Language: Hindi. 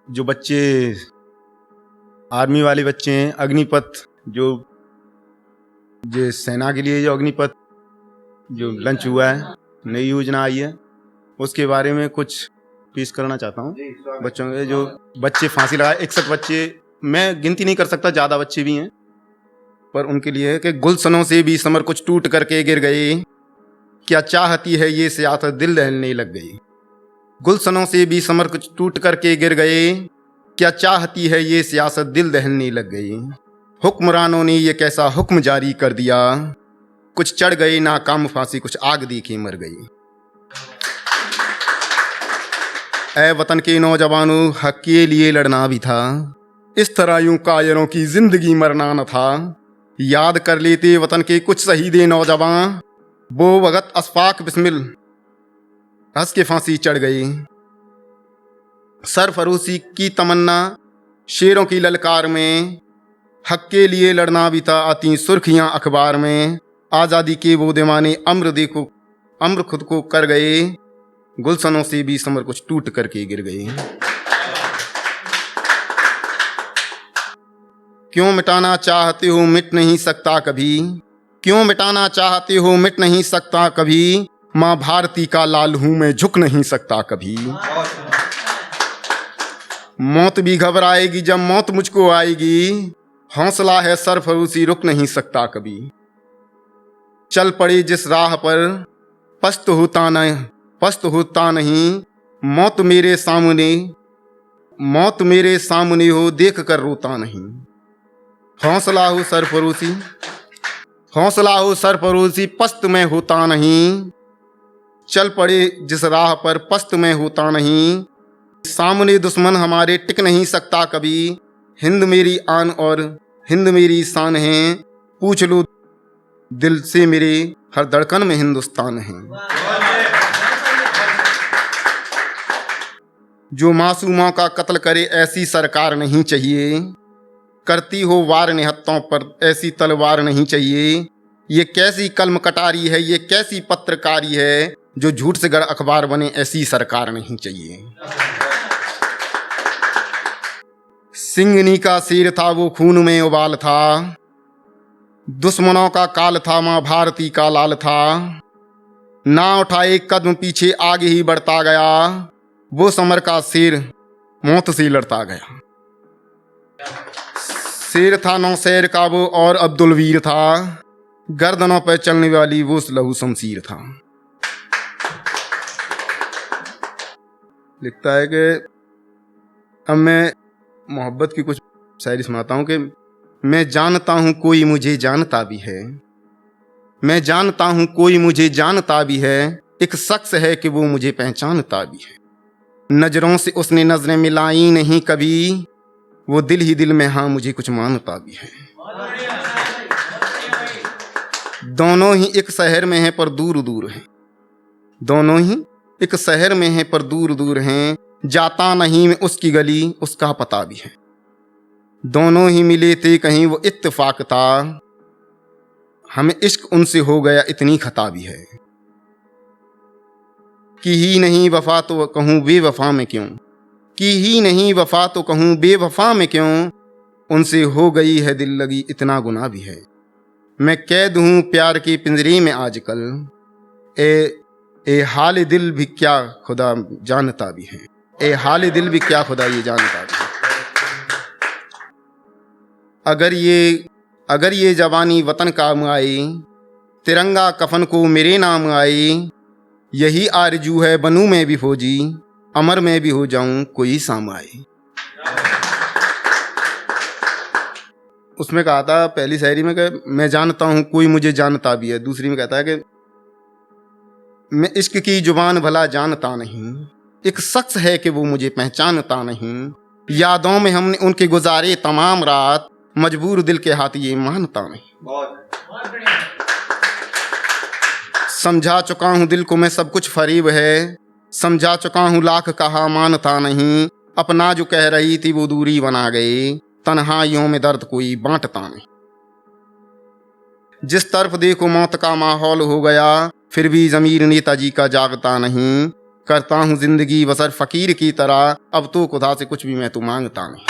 जो बच्चे आर्मी वाले बच्चे हैं, अग्निपथ जो सेना के लिए जो अग्निपथ जो लंच हुआ है, नई योजना आई है, उसके बारे में कुछ पेश करना चाहता हूँ। बच्चों के जो बच्चे फांसी लगाए, 61 बच्चे, मैं गिनती नहीं कर सकता, ज़्यादा बच्चे भी हैं, पर उनके लिए है कि गुलशनों से भी समर कुछ टूट करके गिर गए, क्या चाहती है ये सियासत दिल दहलने लग गई। गुलशनों से भी समर कुछ टूट करके गिर गए, क्या चाहती है ये सियासत दिल दहलने लग गई। हुक्मरानों ने ये कैसा हुक्म जारी कर दिया, कुछ चढ़ गए नाकाम फांसी, कुछ आग देके मर गई। ऐ वतन के नौजवानों, हक के लिए लड़ना भी था, इस तरह यूं कायरों की जिंदगी मरना न था। याद कर लेते वतन के कुछ शहीदे नौजवान, वो वक्त अशफाक बिस्मिल हंस के फांसी चढ़ गई। सरफरोशी की तमन्ना शेरों की ललकार में, हक के लिए लड़ना भी था आती सुर्खियां अखबार में। आज़ादी के वो दीवाने अम्र खुद को कर गए, गुलशनों से भी समर कुछ टूट करके गिर गए। क्यों मिटाना चाहते हो मिट नहीं सकता कभी, क्यों मिटाना चाहते हो मिट नहीं सकता कभी। माँ भारती का लाल हूं मैं, झुक नहीं सकता कभी। मौत भी घबराएगी जब मौत मुझको आएगी, हौसला है सरफरोशी रुक नहीं सकता कभी। चल पड़े जिस राह पर पस्त होता नहीं, मौत मेरे सामने हो देख कर रोता नहीं। हौसला हो सरफरोशी पस्त में होता नहीं, चल पड़े जिस राह पर पस्त में होता नहीं। सामने दुश्मन हमारे टिक नहीं सकता कभी, हिंद मेरी आन और हिंद मेरी शान है, पूछ लो दिल से मेरे हर धड़कन में हिंदुस्तान है। जो मासूमों का कत्ल करे ऐसी सरकार नहीं चाहिए, करती हो वार निहत्तों पर ऐसी तलवार नहीं चाहिए। ये कैसी कलम कटारी है, ये कैसी पत्रकारी है, जो झूठ से गढ़ अखबार बने ऐसी सरकार नहीं चाहिए। सिंगनी का शेर था वो खून में उबाल था, दुश्मनों का काल था माँ भारती का लाल था। ना उठाए कदम पीछे आगे ही बढ़ता गया, वो समर का शेर मौत से लड़ता गया। शेर था नौशेर का वो और अब्दुल वीर था, गर्दनों पर चलने वाली वो लहू शमशीर था। लिखता है कि अब मैं मोहब्बत की कुछ शायरी सुनाता हूँ कि मैं जानता हूँ कोई मुझे जानता भी है, मैं जानता हूँ कोई मुझे जानता भी है, एक शख्स है कि वो मुझे पहचानता भी है। नजरों से उसने नजरें मिलाई नहीं कभी, वो दिल ही दिल में हाँ मुझे कुछ मानता भी है। दोनों ही एक शहर में हैं पर दूर दूर हैं, दोनों ही एक शहर में हैं पर दूर दूर हैं, जाता नहीं मैं उसकी गली उसका पता भी है। दोनों ही मिले थे कहीं वो इत्तेफाक था, हमें इश्क उनसे हो गया इतनी खता भी है। कि ही नहीं वफा तो कहूँ बेवफा में क्यों, की ही नहीं वफा तो कहूँ बेवफा में क्यों, उनसे हो गई है दिल लगी इतना गुनाह भी है। मैं कैद हूँ प्यार के पिंजरे में आजकल, ए हाल दिल भी क्या खुदा जानता भी है, ए हाल दिल भी क्या खुदा ये जानता भी है। अगर ये जवानी वतन काम आई, तिरंगा कफन को मेरे नाम आई, यही आरजू है बनूं मैं भी फौजी, अमर में भी हो जाऊं कोई साम आए। उसमें कहा था पहली शायरी में कि मैं जानता हूं कोई मुझे जानता भी है, दूसरी में कहता है कि मैं इश्क की जुबान भला जानता नहीं, एक शख्स है कि वो मुझे पहचानता नहीं। यादों में हमने उनके गुजारे तमाम रात, मजबूर दिल के हाथ ये मानता नहीं। समझा चुका हूँ दिल को मैं सब कुछ फरीब है, समझा चुका हूँ लाख कहा मानता नहीं। अपना जो कह रही थी वो दूरी बना गई, तन्हाइयों में दर्द कोई बांटता नहीं। जिस तरफ देखो मौत का माहौल हो गया, फिर भी ज़मीर नेताजी का जागता नहीं। करता हूँ जिंदगी बसर फकीर की तरह, अब तो खुदा से कुछ भी मैं तो मांगता नहीं।